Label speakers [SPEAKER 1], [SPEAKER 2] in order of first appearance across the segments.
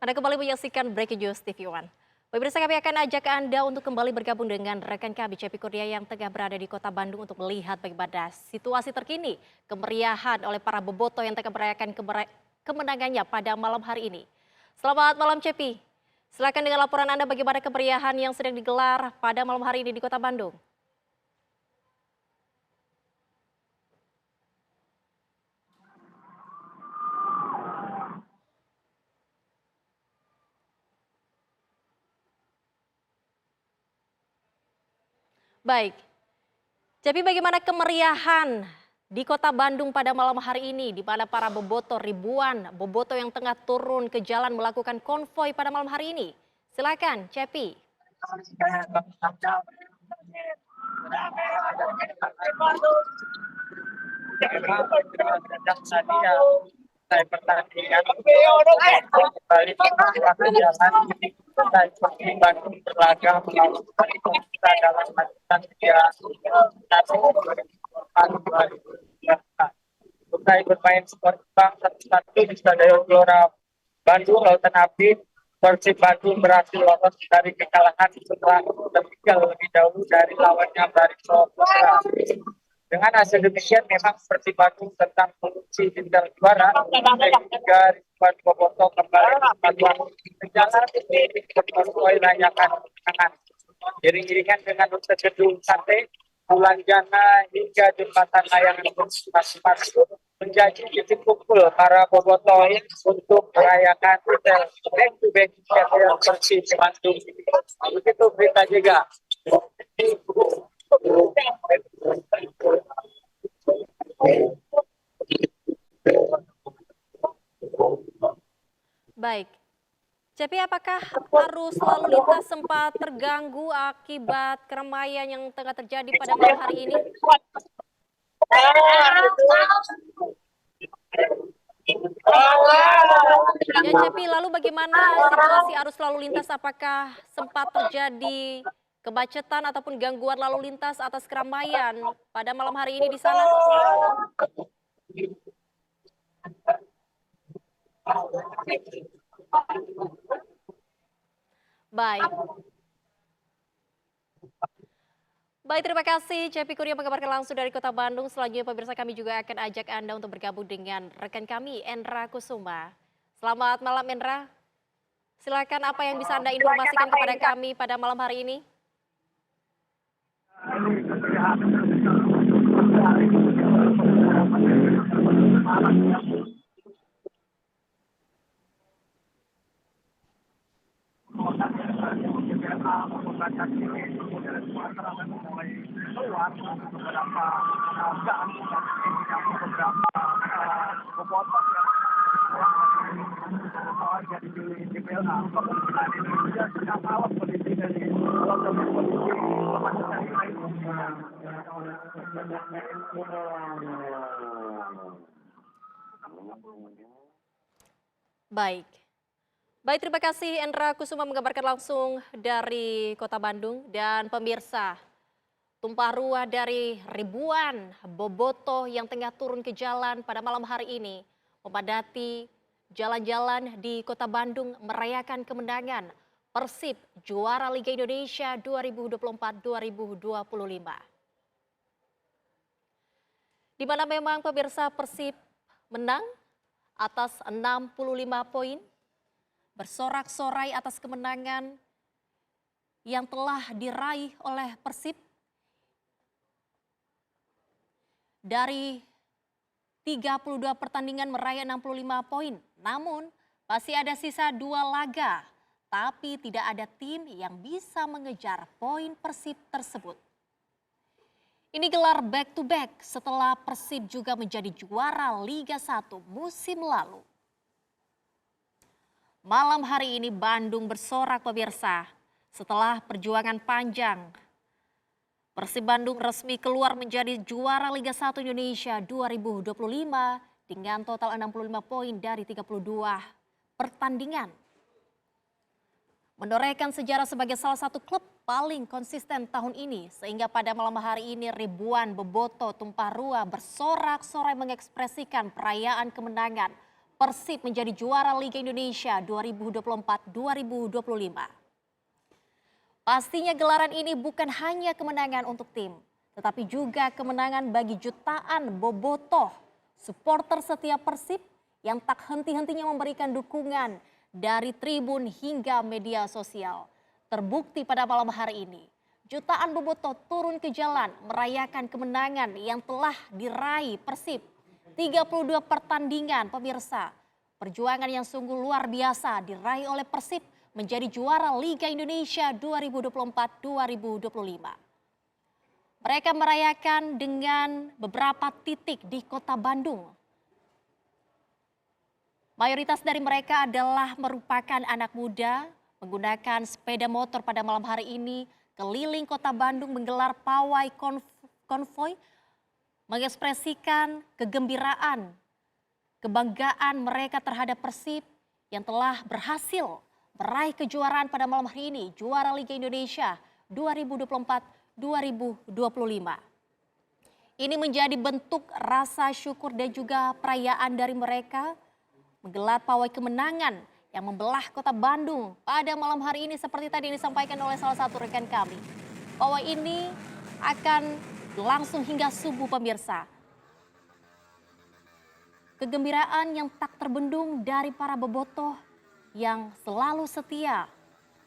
[SPEAKER 1] Anda kembali menyaksikan Breaking News TV One. Pemirsa, kami akan ajak Anda untuk kembali bergabung dengan rekan kami Cepi Kurnia yang tengah berada di Kota Bandung untuk melihat bagaimana situasi terkini kemeriahan oleh para bobotoh yang tengah merayakan kemenangannya pada malam hari ini. Selamat malam Cepi. Silakan dengan laporan Anda bagaimana kemeriahan yang sedang digelar pada malam hari ini di Kota Bandung. Baik, Cepi, bagaimana kemeriahan di Kota Bandung pada malam hari ini, di mana para bobotoh, ribuan bobotoh yang tengah turun ke jalan melakukan konvoi pada malam hari ini? Silakan, Cepi.
[SPEAKER 2] Saya pertandingan kembali ke jalan usai persibahan berlaga melawan kita dalam lanjutan Liga 1 usai bermain skor imbang 1-1 di Stadion Gelora Bandung Lautan Api. Persib Bandung berhasil lolos dari kekalahan setelah tertinggal lebih dahulu dari lawannya Barito Putra. Dengan hasil demikian memang Persib Bandung tetap mengunci bintang juara hingga ribuan bobotoh kembali berpaduan berjalan ini sesuai rayakan kemenangan. Iring-iringan dengan rute gedung sate, Bulanjana hingga jembatan layangan masing-masing menjadi titik kumpul para bobotoh untuk merayakan back-to-back champion Persib Bandung. Begitu berita juga.
[SPEAKER 1] Baik, Cepi, apakah arus lalu lintas sempat terganggu akibat keramaian yang tengah terjadi pada malam hari ini? Ya, Cepi, lalu bagaimana situasi arus lalu lintas? Apakah sempat terjadi kemacetan ataupun gangguan lalu lintas atas keramaian pada malam hari ini di sana? Baik. Baik, terima kasih Cepi Kurnia mengabarkan langsung dari Kota Bandung. Selanjutnya pemirsa, kami juga akan ajak Anda untuk bergabung dengan rekan kami Endra Kusuma. Selamat malam Endra. Silakan, apa yang bisa Anda informasikan kepada kami pada malam hari ini? Baik. Baik, terima kasih Endra Kusuma mengabarkan langsung dari Kota Bandung. Dan pemirsa, tumpah ruah dari ribuan bobotoh yang tengah turun ke jalan pada malam hari ini memadati jalan-jalan di Kota Bandung merayakan kemenangan Persib juara Liga Indonesia 2024-2025. Di mana memang pemirsa, Persib menang atas 65 poin, bersorak-sorai atas kemenangan yang telah diraih oleh Persib dari 32 pertandingan meraih 65 poin. Namun masih ada sisa 2 laga, tapi tidak ada tim yang bisa mengejar poin Persib tersebut. Ini gelar back to back setelah Persib juga menjadi juara Liga 1 musim lalu. Malam hari ini Bandung bersorak pemirsa. Setelah perjuangan panjang, Persib Bandung resmi keluar menjadi juara Liga 1 Indonesia 2025 dengan total 65 poin dari 32 pertandingan. Menorehkan sejarah sebagai salah satu klub paling konsisten tahun ini, sehingga pada malam hari ini ribuan bobotoh tumpah ruah bersorak-sorai mengekspresikan perayaan kemenangan Persib menjadi juara Liga Indonesia 2024-2025. Pastinya gelaran ini bukan hanya kemenangan untuk tim, tetapi juga kemenangan bagi jutaan bobotoh, supporter setia Persib yang tak henti-hentinya memberikan dukungan dari tribun hingga media sosial. Terbukti pada malam hari ini, jutaan bobotoh turun ke jalan merayakan kemenangan yang telah diraih Persib. 32 pertandingan pemirsa, perjuangan yang sungguh luar biasa diraih oleh Persib menjadi juara Liga Indonesia 2024-2025. Mereka merayakan dengan beberapa titik di kota Bandung. Mayoritas dari mereka adalah merupakan anak muda menggunakan sepeda motor pada malam hari ini keliling kota Bandung menggelar pawai konvoy, mengekspresikan kegembiraan, kebanggaan mereka terhadap Persib yang telah berhasil meraih kejuaraan pada malam hari ini, juara Liga Indonesia 2024-2025. Ini menjadi bentuk rasa syukur dan juga perayaan dari mereka menggelar pawai kemenangan yang membelah kota Bandung pada malam hari ini seperti tadi yang disampaikan oleh salah satu rekan kami. Pawai ini akan langsung hingga subuh pemirsa. Kegembiraan yang tak terbendung dari para bobotoh yang selalu setia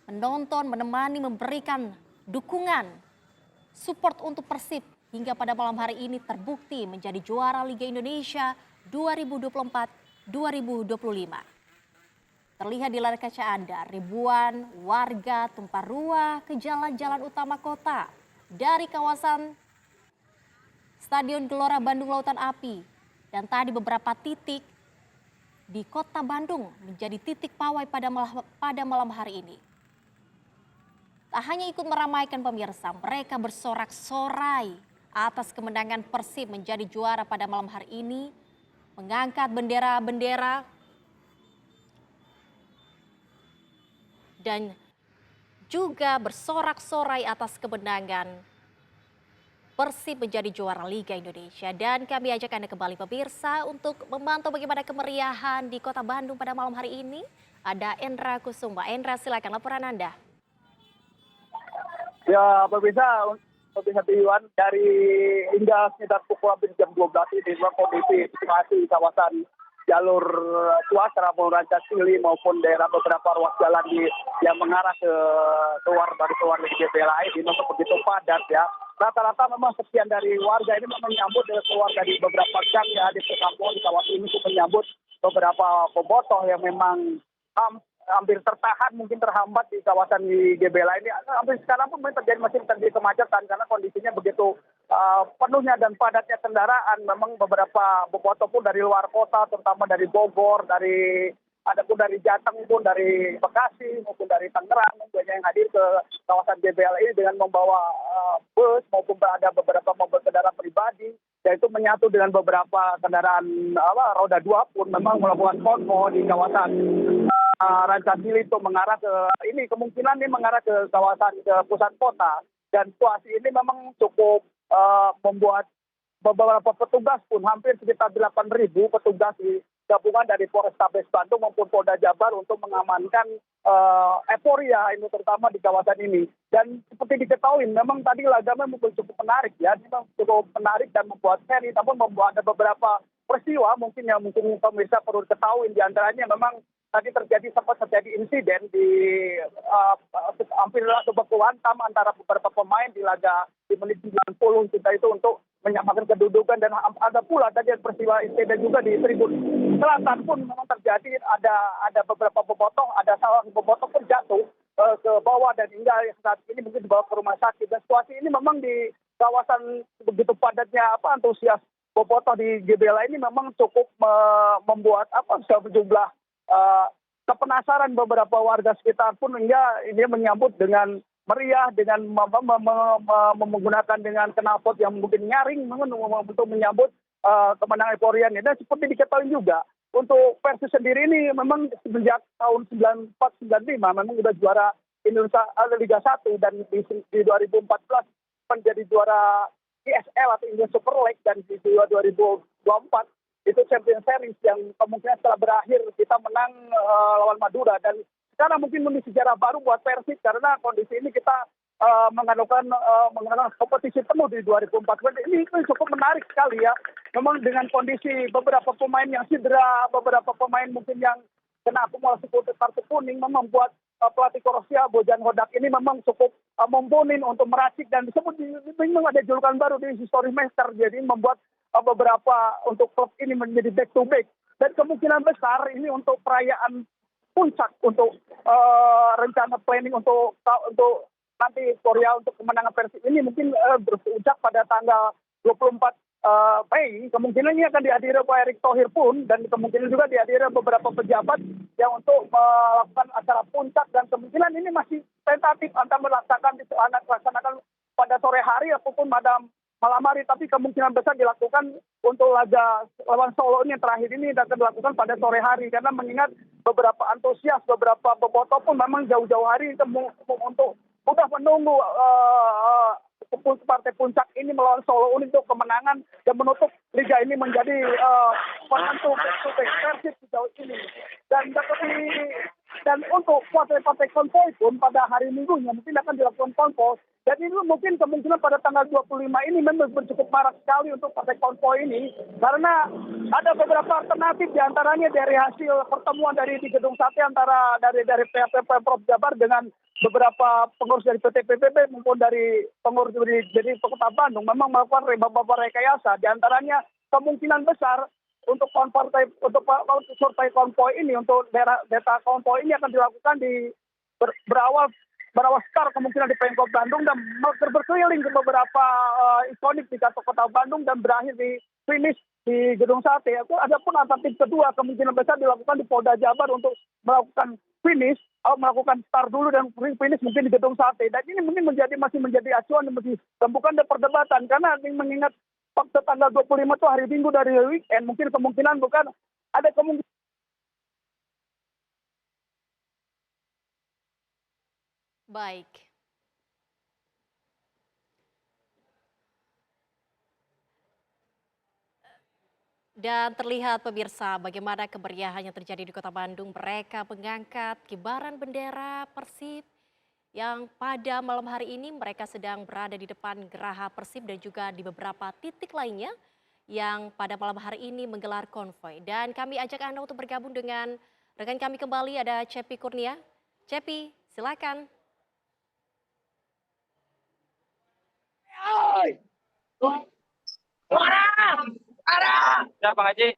[SPEAKER 1] menonton, menemani, memberikan dukungan, support untuk Persib hingga pada malam hari ini terbukti menjadi juara Liga Indonesia 2024-2025. Terlihat di layar kaca Anda, ribuan warga tumpah ruah ke jalan-jalan utama kota dari kawasan Stadion Gelora Bandung Lautan Api dan tadi beberapa titik di kota Bandung menjadi titik pawai pada malam hari ini. Tak hanya ikut meramaikan pemirsa, mereka bersorak-sorai atas kemenangan Persib menjadi juara pada malam hari ini, mengangkat bendera-bendera dan juga bersorak-sorai atas kemenangan Persib menjadi juara Liga Indonesia. Dan kami ajak Anda kembali pemirsa untuk memantau bagaimana kemeriahan di kota Bandung pada malam hari ini. Ada Endra Kusuma. Endra, silakan laporan Anda.
[SPEAKER 3] Ya pemirsa Iwan, dari hingga sekitar pukul hampir jam 12 ini kondisi situasi di kawasan jalur Suastra maupun Rancasili maupun daerah beberapa ruas jalan yang mengarah ke keluar dari GBLA ini memang begitu padat ya. Rata-rata memang sekian dari warga ini memang menyambut keluar dari beberapa gang ya di perkampungan di kawasan ini untuk menyambut beberapa bobotoh yang memang hampir tertahan, mungkin terhambat di kawasan di GBLA ini. Hampir sekarang pun masih terjadi kemacetan karena kondisinya begitu penuhnya dan padatnya kendaraan. Memang beberapa bobotoh pun dari luar kota, terutama dari Bogor, ada pun dari Jateng pun dari Bekasi maupun dari Tangerang banyak yang hadir ke kawasan GBLA ini dengan membawa bus maupun ada beberapa mobil kendaraan pribadi, yaitu menyatu dengan beberapa kendaraan roda 2 pun memang melakukan konvoy di kawasan Rancasili itu mengarah ke ini, kemungkinan ini mengarah ke kawasan ke pusat kota. Dan situasi ini memang cukup membuat beberapa petugas pun hampir sekitar 8.000 petugas gabungan dari Polrestabes Bandung maupun Polda Jabar untuk mengamankan euforia ini terutama di kawasan ini. Dan seperti diketahui memang tadi lagamnya cukup menarik ya, memang cukup menarik dan membuat seri, namun membuat ada beberapa peristiwa mungkin pemirsa perlu ketahui, di antaranya memang tadi sempat terjadi insiden di hampir baku hantam antara beberapa pemain di laga di menit 90 kita itu untuk menyamakan kedudukan, dan ada pula tadi peristiwa insiden juga di Tribun Selatan pun memang terjadi, ada beberapa bobotoh, ada salah bobotoh pun jatuh ke bawah dan hingga saat ini mungkin dibawa ke rumah sakit. Dan situasi ini memang di kawasan begitu padatnya antusias bobotoh di GBLA ini memang cukup membuat sejumlah kepenasaran beberapa warga sekitar pun hingga ini menyambut dengan meriah dengan menggunakan dengan knalpot yang mungkin nyaring untuk menyambut kemenangan euforia ini. Dan seperti diketahui juga untuk Persib sendiri ini memang sejak tahun 94-95 memang sudah juara Indonesia Liga 1 dan di 2014 menjadi juara ISL atau Indonesia Super League, dan di 2024 itu Champions Series yang kemungkinan setelah berakhir kita menang lawan Madura, dan sekarang mungkin menuju sejarah baru buat Persib karena kondisi ini kita mengadakan kompetisi penuh di 2040. Ini cukup menarik sekali ya. Memang dengan kondisi beberapa pemain yang cedera, beberapa pemain mungkin yang kena akumulasi kartu kuning, memang membuat pelatih Kroasia Bojan Hodak ini memang cukup mumpuni untuk meracik, dan disebut memang ada julukan baru di History Master. Jadi membuat beberapa untuk klub ini menjadi back to back, dan kemungkinan besar ini untuk perayaan puncak untuk rencana planning untuk nanti Korea untuk kemenangan Persib ini mungkin berucap pada tanggal 24 Mei. Kemungkinan ini akan dihadiri Pak Erick Thohir pun, dan kemungkinan juga dihadiri beberapa pejabat yang untuk melakukan acara puncak, dan kemungkinan ini masih tentatif antara melaksanakan pada sore hari ataupun malam hari, tapi kemungkinan besar dilakukan untuk laga lawan Solo ini yang terakhir ini akan dilakukan pada sore hari, karena mengingat beberapa antusias, beberapa bobotoh pun memang jauh-jauh hari untuk sudah menunggu partai puncak ini melawan Solo untuk kemenangan dan menutup liga ini menjadi penentu Persib sejauh ini. Dan untuk partai konvoy pun pada hari Minggunya mungkin akan dilakukan konvoy. Dan ini mungkin kemungkinan pada tanggal 25 ini memang cukup marak sekali untuk partai konvoy ini, karena ada beberapa alternatif, diantaranya dari hasil pertemuan di Gedung Sate antara dari Pemprov Jabar dengan beberapa pengurus dari PT PPB maupun dari pengurus dari Kota Bandung memang melakukan beberapa rekayasa. Diantaranya kemungkinan besar untuk survei konvoy ini, untuk data konvoy ini akan dilakukan di berawal start kemungkinan di Pemkot Bandung dan berkeliling ke beberapa ikonik di Kota Bandung dan berakhir di finish di Gedung Sate. Adapun alternatif kedua kemungkinan besar dilakukan di Polda Jabar untuk melakukan finish atau melakukan start dulu dan finish mungkin di Gedung Sate. Dan ini mungkin masih menjadi acuan dan bukan ada perdebatan, karena mengingat fakta tanggal 25 itu hari Minggu dari weekend, mungkin kemungkinan bukan ada kemungkinan.
[SPEAKER 1] Baik. Dan terlihat pemirsa bagaimana kemeriahan yang terjadi di Kota Bandung. Mereka mengangkat kibaran bendera Persib yang pada malam hari ini mereka sedang berada di depan Geraha Persib dan juga di beberapa titik lainnya yang pada malam hari ini menggelar konvoy. Dan kami ajak Anda untuk bergabung dengan rekan kami kembali, ada Cepi Kurnia. Cepi, silakan.
[SPEAKER 2] Ya, Bang Haji.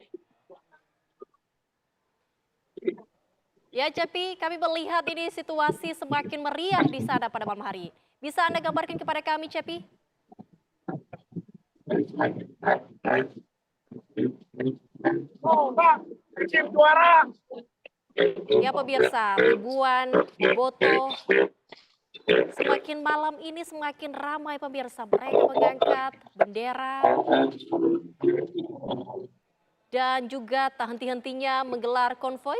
[SPEAKER 1] Ya Cepi, kami melihat ini situasi semakin meriah di sana pada malam hari. Bisa Anda gambarkan kepada kami, Cepi? Ya pemirsa, ribuan bobotoh semakin malam ini semakin ramai pemirsa. Mereka mengangkat bendera dan juga tak henti-hentinya menggelar konvoy.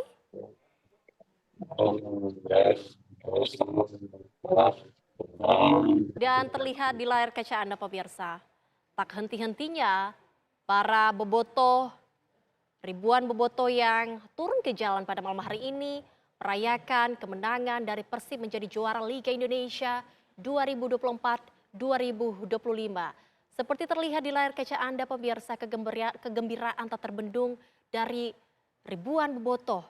[SPEAKER 1] Dan terlihat di layar kaca Anda pemirsa, tak henti-hentinya para bobotoh, ribuan bobotoh yang turun ke jalan pada malam hari ini merayakan kemenangan dari Persib menjadi juara Liga Indonesia 2024-2025. Seperti terlihat di layar kaca Anda pemirsa, kegembiraan tak terbendung dari ribuan bobotoh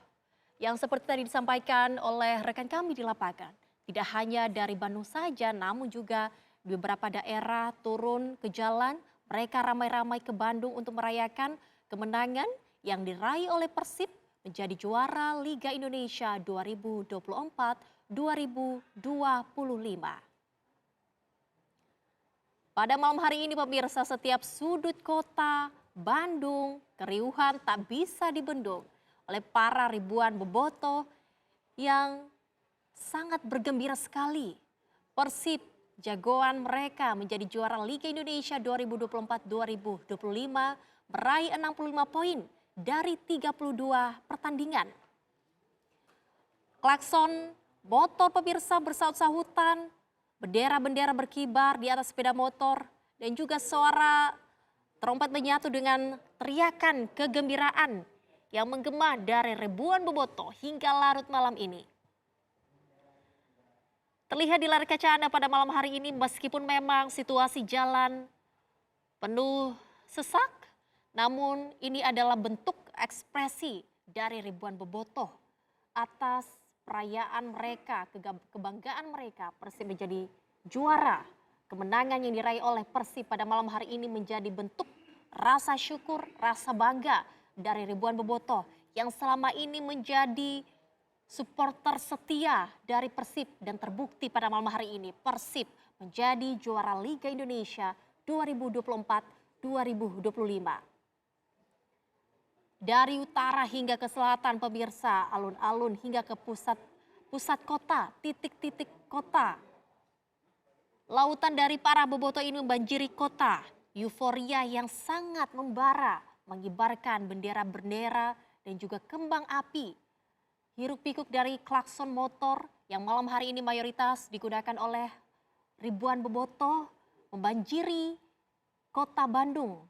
[SPEAKER 1] yang seperti tadi disampaikan oleh rekan kami di lapangan. Tidak hanya dari Bandung saja, namun juga di beberapa daerah turun ke jalan. Mereka ramai-ramai ke Bandung untuk merayakan kemenangan yang diraih oleh Persib menjadi juara Liga Indonesia 2024-2025. Pada malam hari ini pemirsa, setiap sudut kota Bandung keriuhan tak bisa dibendung oleh para ribuan bobotoh yang sangat bergembira sekali. Persib, jagoan mereka menjadi juara Liga Indonesia 2024-2025, meraih 65 poin dari 32 pertandingan. Klakson motor pemirsa bersaut-sahutan, bendera-bendera berkibar di atas sepeda motor, dan juga suara trompet menyatu dengan teriakan kegembiraan yang menggema dari ribuan bobotoh hingga larut malam ini. Terlihat di layar kaca Anda pada malam hari ini, meskipun memang situasi jalan penuh sesak, namun ini adalah bentuk ekspresi dari ribuan bobotoh atas perayaan mereka, kebanggaan mereka. Persib menjadi juara. Kemenangan yang diraih oleh Persib pada malam hari ini menjadi bentuk rasa syukur, rasa bangga dari ribuan bobotoh yang selama ini menjadi supporter setia dari Persib, dan terbukti pada malam hari ini Persib menjadi juara Liga Indonesia 2024-2025. Dari utara hingga ke selatan pemirsa, alun-alun hingga ke pusat kota, titik-titik kota. Lautan dari para bobotoh ini membanjiri kota. Euforia yang sangat membara, mengibarkan bendera-bendera dan juga kembang api. Hiruk pikuk dari klakson motor yang malam hari ini mayoritas digunakan oleh ribuan bobotoh membanjiri kota Bandung.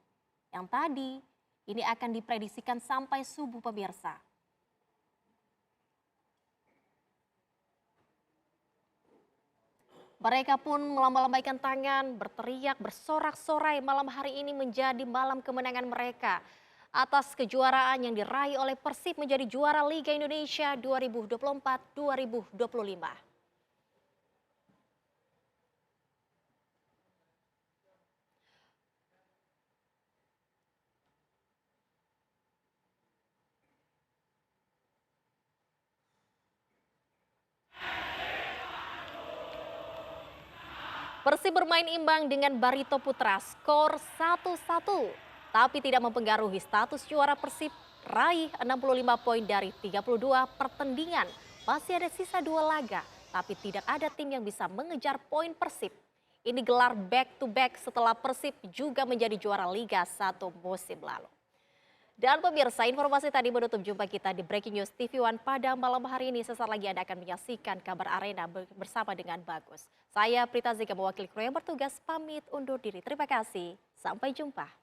[SPEAKER 1] Yang tadi ini akan diprediksikan sampai subuh pemirsa. Mereka pun melambaikan tangan, berteriak, bersorak-sorai. Malam hari ini menjadi malam kemenangan mereka atas kejuaraan yang diraih oleh Persib menjadi juara Liga Indonesia 2024-2025. Persib bermain imbang dengan Barito Putra, skor 1-1. Tapi tidak mempengaruhi status juara. Persib raih 65 poin dari 32 pertandingan. Masih ada sisa 2 laga, tapi tidak ada tim yang bisa mengejar poin Persib. Ini gelar back to back setelah Persib juga menjadi juara Liga 1 musim lalu. Dan pemirsa, informasi tadi menutup jumpa kita di Breaking News TV One pada malam hari ini. Sesaat lagi Anda akan menyaksikan kabar arena bersama dengan Bagus. Saya Prita Zika mewakili kru yang bertugas pamit undur diri. Terima kasih, sampai jumpa.